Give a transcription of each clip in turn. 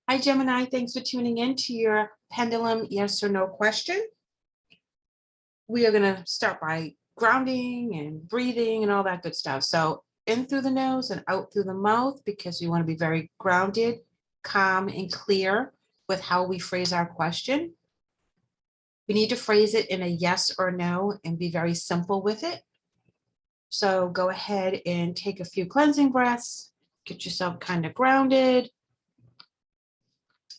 Hi, Gemini. Thanks for tuning in to your Pendulum yes or no question. We are going to start by grounding and breathing and all that good stuff. So in through the nose and out through the mouth, because we want to be very grounded, calm, and clear with how we phrase our question. We need to phrase it in a yes or no and be very simple with it. So go ahead and take a few cleansing breaths, get yourself kind of grounded.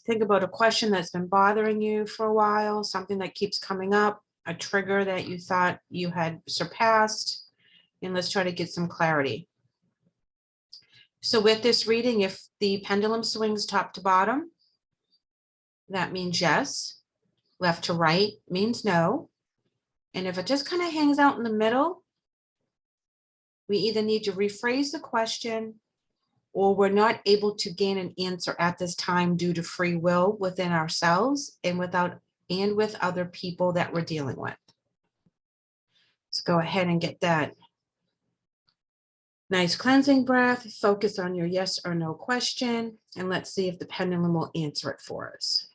Think about a question that's been bothering you for a while, something that keeps coming up, a trigger that you thought you had surpassed, and let's try to get some clarity. So with this reading, if the pendulum swings top to bottom, that means yes. Left to right means no. And if it just kind of hangs out in the middle, we either need to rephrase the question or we're not able to gain an answer at this time due to free will within ourselves and with other people that we're dealing with. Let's go ahead and get that nice cleansing breath. Focus on your yes or no question, and let's see if the pendulum will answer it for us.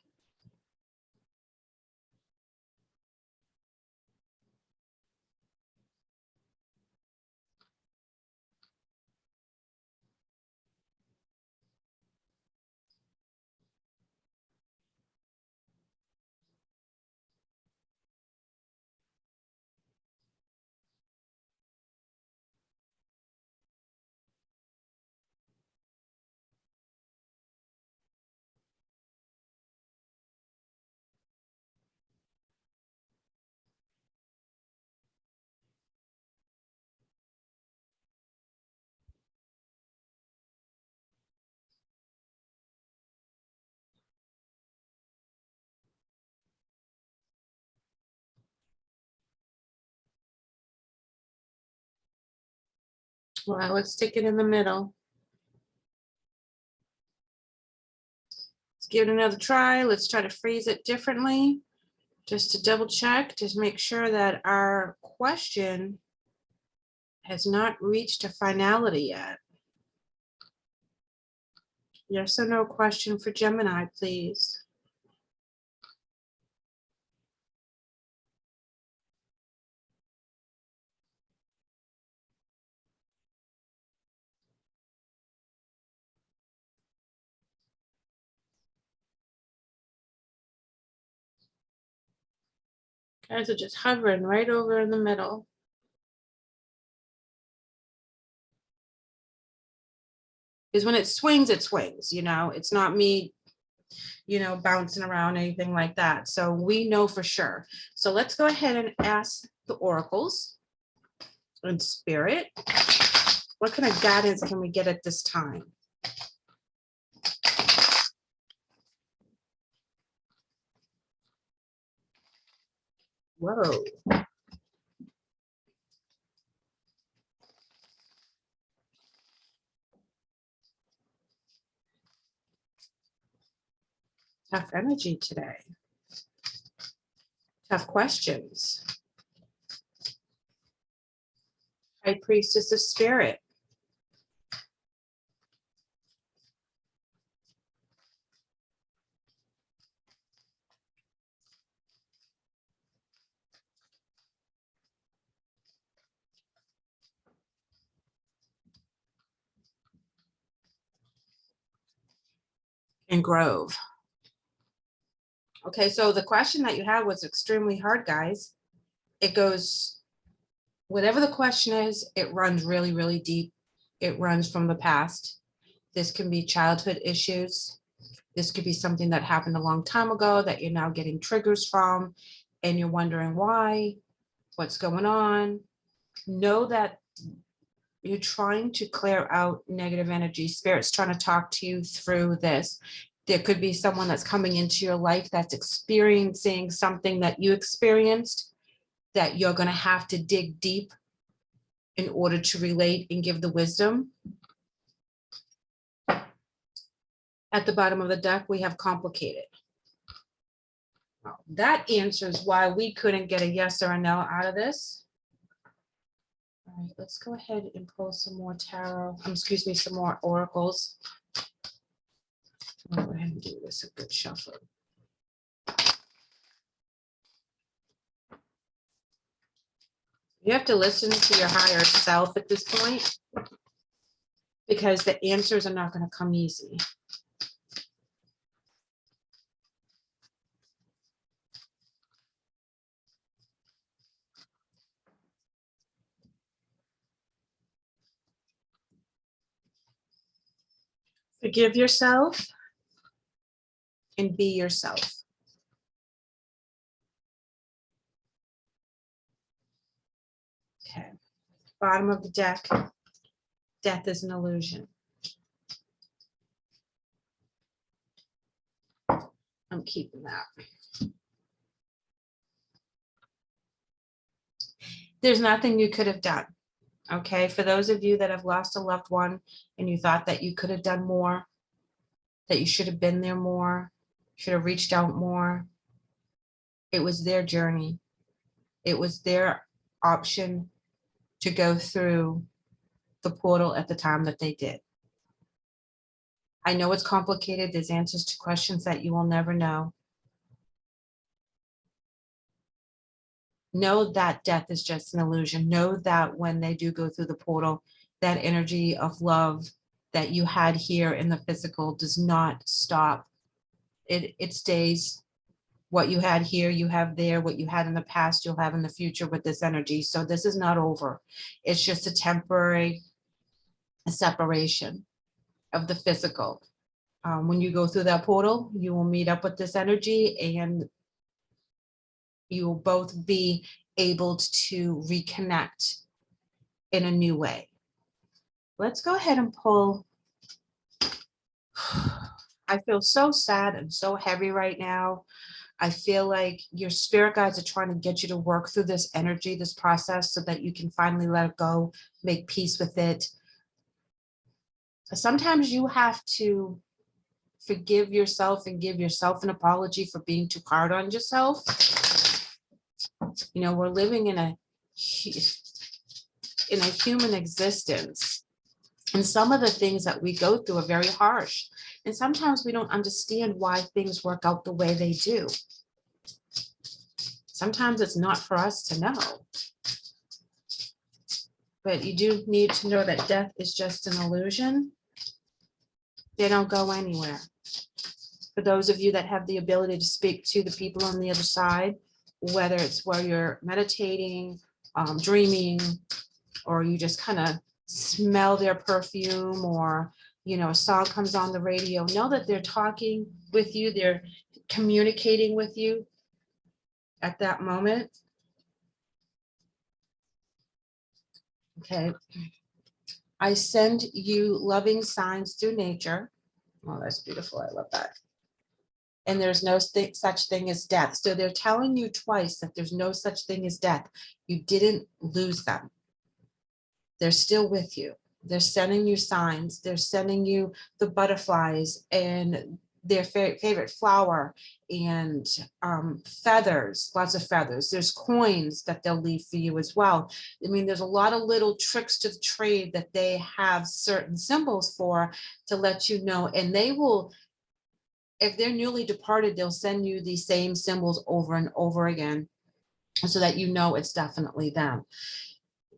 Well, let's stick it in the middle. Let's give it another try. Let's try to phrase it differently, just to double check, just make sure that our question has not reached a finality yet. Yes or no question for Gemini, please. Guys are just hovering right over in the middle. Because when it swings, you know, it's not me, you know, bouncing around, anything like that. So we know for sure. So let's go ahead and ask the oracles and spirit. What kind of guidance can we get at this time? Whoa. Tough energy today. Tough questions. High Priestess of Spirit. And Grove. Okay, so the question that you had was extremely hard, guys. It goes, whatever the question is, it runs really, really deep. It runs from the past. This can be childhood issues. This could be something that happened a long time ago that you're now getting triggers from, and you're wondering why, what's going on. Know that you're trying to clear out negative energy. Spirit's trying to talk to you through this. There could be someone that's coming into your life that's experiencing something that you experienced that you're going to have to dig deep in order to relate and give the wisdom. At the bottom of the deck, we have complicated. Well, that answers why we couldn't get a yes or a no out of this. All right, let's go ahead and pull some more tarot. Excuse me, some more oracles. I'll go ahead and do this a good shuffle. You have to listen to your higher self at this point, because the answers are not going to come easy. Forgive yourself and be yourself. Okay. Bottom of the deck, death is an illusion. I'm keeping that. There's nothing you could have done. Okay. For those of you that have lost a loved one and you thought that you could have done more, that you should have been there more, should have reached out more, it was their journey. It was their option to go through the portal at the time that they did. I know it's complicated. There's answers to questions that you will never know. Know that death is just an illusion. Know that when they do go through the portal, that energy of love that you had here in the physical does not stop. It stays. What you had here, you have there. What you had in the past, you'll have in the future with this energy. So this is not over. It's just a temporary separation of the physical. When you go through that portal, you will meet up with this energy and you will both be able to reconnect in a new way. Let's go ahead and pull. I feel so sad and so heavy right now. I feel like your spirit guides are trying to get you to work through this energy, this process, so that you can finally let it go, make peace with it. Sometimes you have to forgive yourself and give yourself an apology for being too hard on yourself. You know, we're living in a human existence, and some of the things that we go through are very harsh, and sometimes we don't understand why things work out the way they do. Sometimes it's not for us to know, but you do need to know that death is just an illusion. They don't go anywhere. For those of you that have the ability to speak to the people on the other side, whether it's where you're meditating, dreaming, or you just kind of smell their perfume, or, you know, a song comes on the radio, know that they're talking with you, they're communicating with you at that moment. Okay. I send you loving signs through nature. Oh, that's beautiful. I love that. And there's no such thing as death. So they're telling you twice that there's no such thing as death. You didn't lose them. They're still with you. They're sending you signs. They're sending you the butterflies and their favorite flower and feathers, lots of feathers. There's coins that they'll leave for you as well. I mean, there's a lot of little tricks to the trade that they have certain symbols for to let you know. And they will, if they're newly departed, they'll send you these same symbols over and over again so that you know it's definitely them.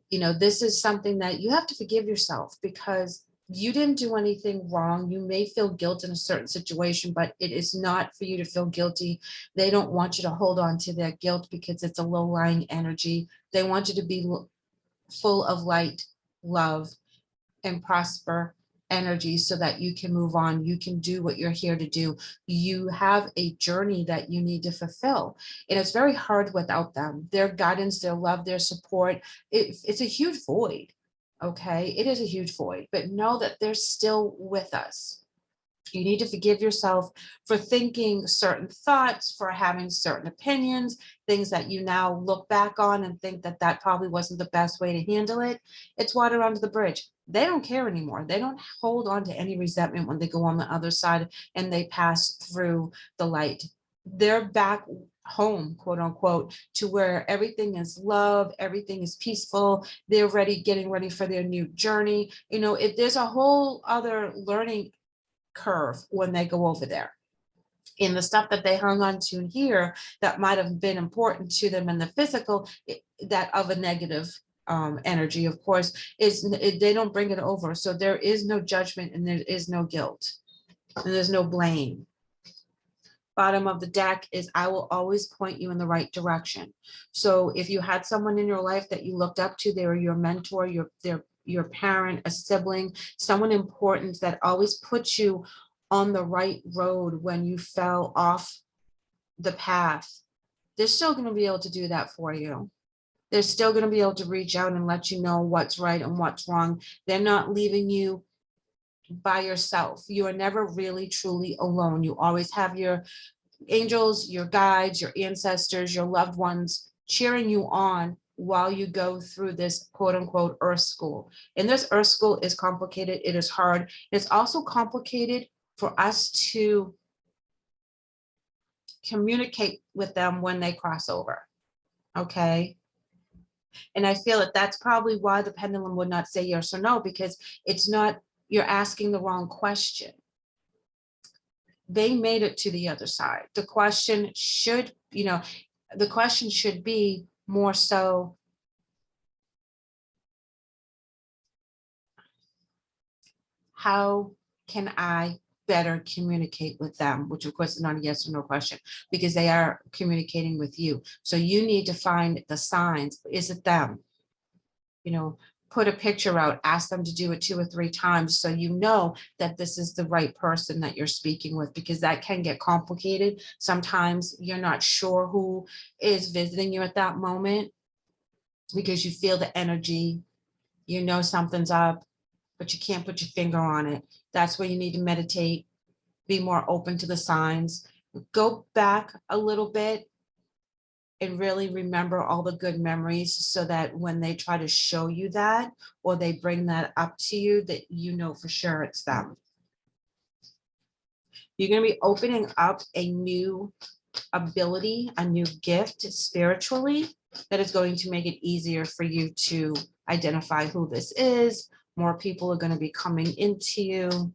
You know, this is something that you have to forgive yourself, because you didn't do anything wrong. You may feel guilt in a certain situation, but it is not for you to feel guilty. They don't want you to hold on to their guilt because it's a low-lying energy. They want you to be full of light, love, and prosper energy so that you can move on. You can do what you're here to do. You have a journey that you need to fulfill. And it's very hard without them. Their guidance, their love, their support. It's a huge void. Okay, it is a huge void, but know that they're still with us. You need to forgive yourself for thinking certain thoughts, for having certain opinions, things that you now look back on and think that that probably wasn't the best way to handle it. It's water under the bridge. They don't care anymore. They don't hold on to any resentment when they go on the other side and they pass through the light. They're back home, quote unquote, to where everything is love, everything is peaceful. They're getting ready for their new journey. You know, there's a whole other learning curve when they go over there. In the stuff that they hung on to here that might have been important to them in the physical, that of a negative energy, of course, they don't bring it over. So there is no judgment and there is no guilt and there's no blame. Bottom of the deck is I will always point you in the right direction. So if you had someone in your life that you looked up to, they were your mentor, your parent, a sibling, someone important that always put you on the right road when you fell off the path, they're still going to be able to do that for you. They're still going to be able to reach out and let you know what's right and what's wrong. They're not leaving you by yourself. You are never really truly alone. You always have your angels, your guides, your ancestors, your loved ones cheering you on while you go through this quote unquote earth school. And this earth school is complicated. It is hard. It's also complicated for us to communicate with them when they cross over. Okay. And I feel that that's probably why the pendulum would not say yes or no, because it's not, you're asking the wrong question. They made it to the other side. The question should, the question should be more so, how can I better communicate with them? Which of course is not a yes or no question, because they are communicating with you. So you need to find the signs. Is it them? Put a picture out, ask them to do it 2 or 3 times so you know that this is the right person that you're speaking with, because that can get complicated. Sometimes you're not sure who is visiting you at that moment because you feel the energy, something's up, but you can't put your finger on it. That's where you need to meditate, be more open to the signs, go back a little bit and really remember all the good memories so that when they try to show you that, or they bring that up to you, that for sure it's them. You're going to be opening up a new ability, a new gift spiritually that is going to make it easier for you to identify who this is. More people are going to be coming into you,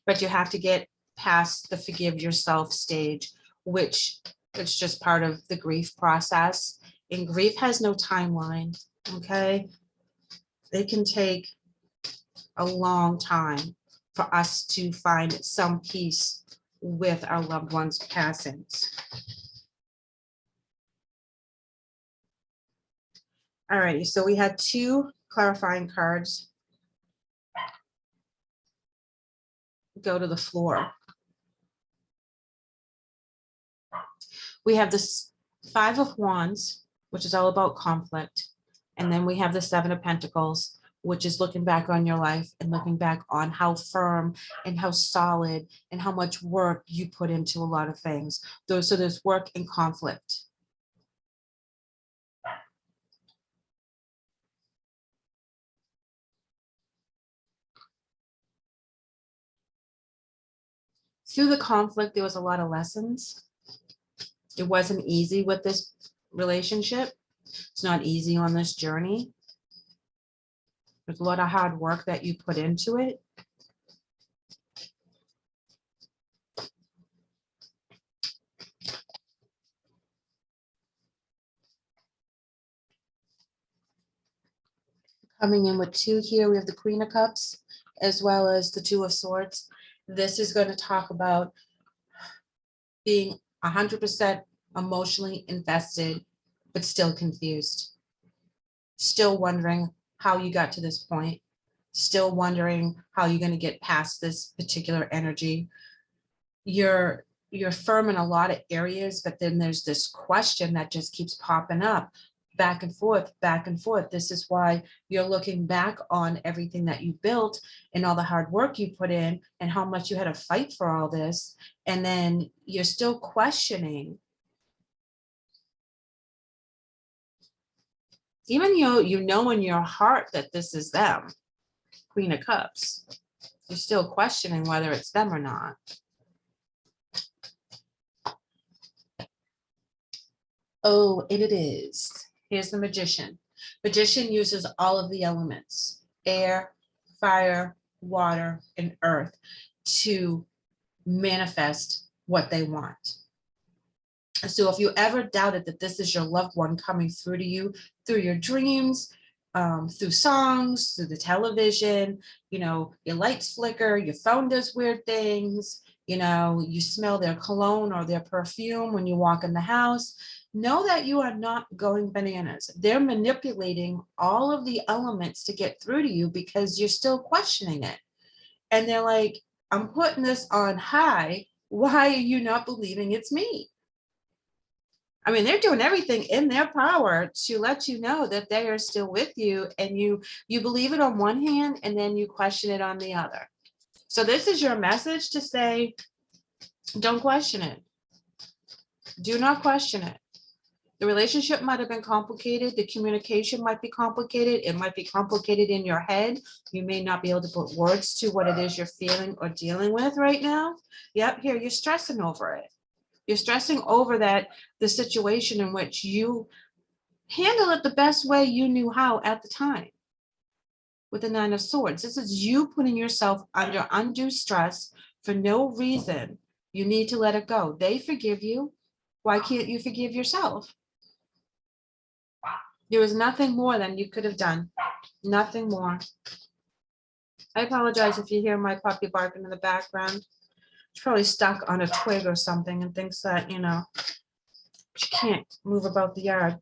but you have to get past the forgive yourself stage, which it's just part of the grief process. And grief has no timeline, okay? It can take a long time for us to find some peace with our loved ones' passings. All righty, so we had 2 clarifying cards go to the floor. We have this 5 of Wands, which is all about conflict. And then we have the 7 of Pentacles, which is looking back on your life and looking back on how firm and how solid and how much work you put into a lot of things. So there's work and conflict. Through the conflict, there was a lot of lessons. It wasn't easy with this relationship. It's not easy on this journey. There's a lot of hard work that you put into it. Coming in with 2 here, we have the Queen of Cups, as well as the 2 of Swords. This is going to talk about being 100% emotionally invested, but still confused. Still wondering how you got to this point. Still wondering how you're going to get past this particular energy. You're firm in a lot of areas, but then there's this question that just keeps popping up, back and forth, back and forth. This is why you're looking back on everything that you built and all the hard work you put in and how much you had to fight for all this. And then you're still questioning. Even you know in your heart that this is them, Queen of Cups, you're still questioning whether it's them or not. Oh, it is. Here's the Magician. Magician uses all of the elements, air, fire, water, and earth, to manifest what they want. So if you ever doubted that this is your loved one coming through to you through your dreams, through songs, through the television, you know, your lights flicker, your phone does weird things, you know, you smell their cologne or their perfume when you walk in the house, know that you are not going bananas. They're manipulating all of the elements to get through to you because you're still questioning it. And they're like, I'm putting this on high. Why are you not believing it's me? I mean, they're doing everything in their power to let you know that they are still with you, and you believe it on one hand and then you question it on the other. So this is your message to say, don't question it. Do not question it. The relationship might have been complicated. The communication might be complicated. It might be complicated in your head. You may not be able to put words to what it is you're feeling or dealing with right now. Yep, here, you're stressing over it. You're stressing over that, the situation in which you handle it the best way you knew how at the time. With the Nine of Swords, this is you putting yourself under undue stress for no reason. You need to let it go. They forgive you. Why can't you forgive yourself? There was nothing more than you could have done. Nothing more. I apologize if you hear my puppy barking in the background. She's probably stuck on a twig or something and thinks that, you know, she can't move about the yard.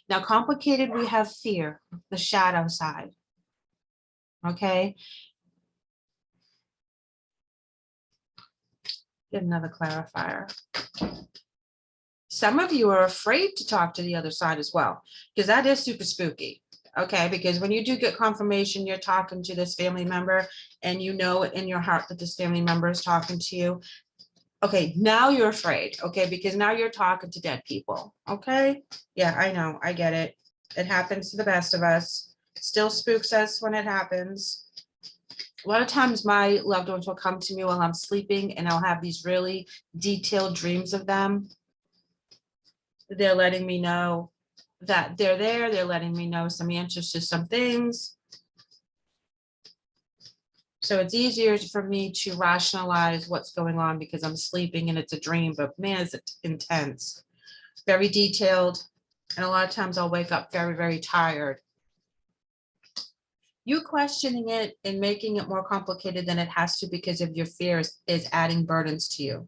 Now, complicated, we have fear, the shadow side. Okay. Get another clarifier. Some of you are afraid to talk to the other side as well, because that is super spooky. Okay, because when you do get confirmation, you're talking to this family member and you know in your heart that this family member is talking to you. Okay, now you're afraid. Okay, because now you're talking to dead people. Okay, yeah, I know, I get it. It happens to the best of us. It still spooks us when it happens. A lot of times my loved ones will come to me while I'm sleeping and I'll have these really detailed dreams of them. They're letting me know that they're there. They're letting me know some answers to some things. So it's easier for me to rationalize what's going on because I'm sleeping and it's a dream, but man, is it intense, very detailed. And a lot of times I'll wake up very, very tired. You questioning it and making it more complicated than it has to because of your fears is adding burdens to you.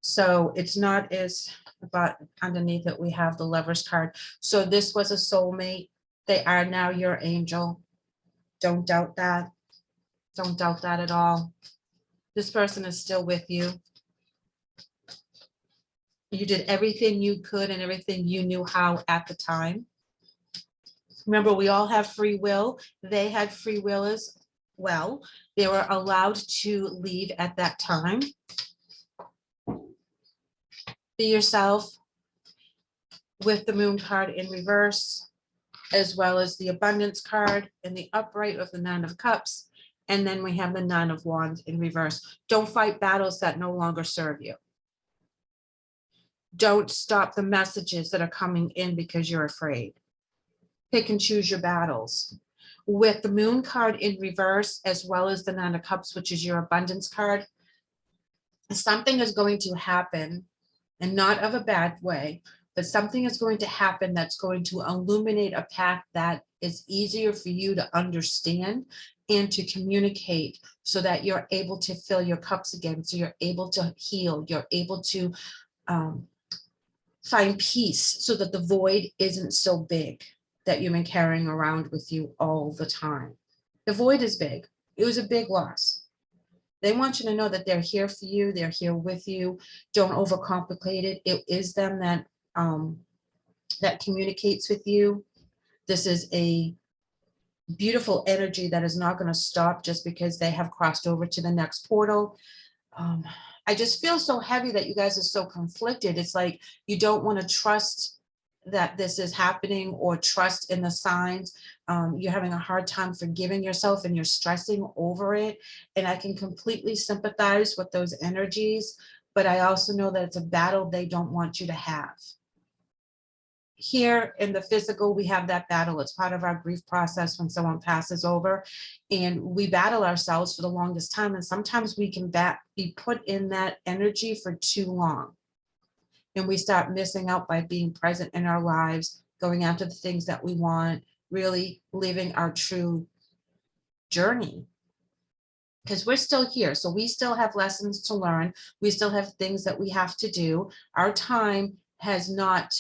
So it's not as, but underneath it, we have the Lover's card. So this was a soulmate. They are now your angel. Don't doubt that. Don't doubt that at all. This person is still with you. You did everything you could and everything you knew how at the time. Remember, we all have free will. They had free will as well. They were allowed to leave at that time. Be yourself. With the Moon card in reverse, as well as the Abundance card in the upright of the Nine of Cups. And then we have the Nine of Wands in reverse. Don't fight battles that no longer serve you. Don't stop the messages that are coming in because you're afraid. Pick and choose your battles. With the Moon card in reverse, as well as the Nine of Cups, which is your Abundance card, something is going to happen, and not of a bad way, but something is going to happen that's going to illuminate a path that is easier for you to understand and to communicate so that you're able to fill your cups again. So you're able to heal, you're able to find peace so that the void isn't so big that you've been carrying around with you all the time. The void is big. It was a big loss. They want you to know that they're here for you. They're here with you. Don't overcomplicate it. It is them that that communicates with you. This is a beautiful energy that is not going to stop just because they have crossed over to the next portal. I just feel so heavy that you guys are so conflicted. It's like you don't want to trust that this is happening or trust in the signs. You're having a hard time forgiving yourself and you're stressing over it. And I can completely sympathize with those energies, but I also know that it's a battle they don't want you to have. here in the physical, we have that battle. It's part of our grief process when someone passes over, and we battle ourselves for the longest time. And sometimes we can be put in that energy for too long. And we start missing out by being present in our lives, going after the things that we want, really living our true journey. Because we're still here. So we still have lessons to learn. We still have things that we have to do. Our time has not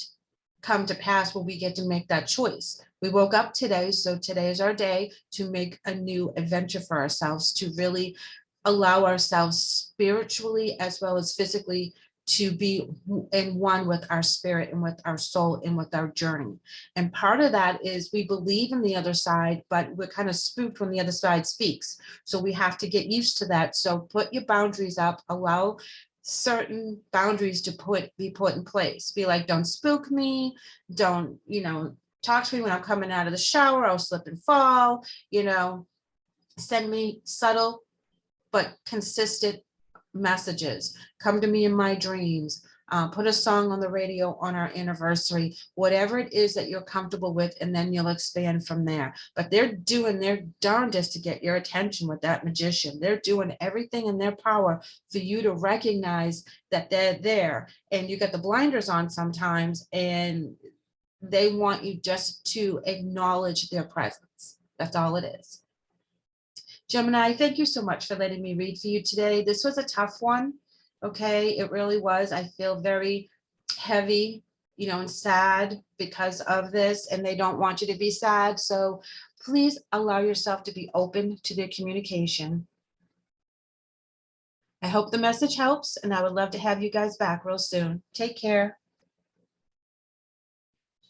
come to pass where we get to make that choice. We woke up today, so today is our day to make a new adventure for ourselves, to really allow ourselves spiritually as well as physically to be in one with our spirit and with our soul and with our journey. And part of that is we believe in the other side, but we're kind of spooked when the other side speaks. So we have to get used to that. So put your boundaries up, allow certain boundaries to be put in place. Be like, don't spook me, don't, talk to me when I'm coming out of the shower, I'll slip and fall, send me subtle but consistent messages. Come to me in my dreams. Put a song on the radio on our anniversary, whatever it is that you're comfortable with, and then you'll expand from there. But they're doing their darndest to get your attention with that magician. They're doing everything in their power for you to recognize that they're there. And you got the blinders on sometimes, and they want you just to acknowledge their presence. That's all it is. Gemini, thank you so much for letting me read for you today. This was a tough one. Okay, it really was. I feel very heavy, and sad because of this, and they don't want you to be sad. So please allow yourself to be open to their communication. I hope the message helps, and I would love to have you guys back real soon. Take care.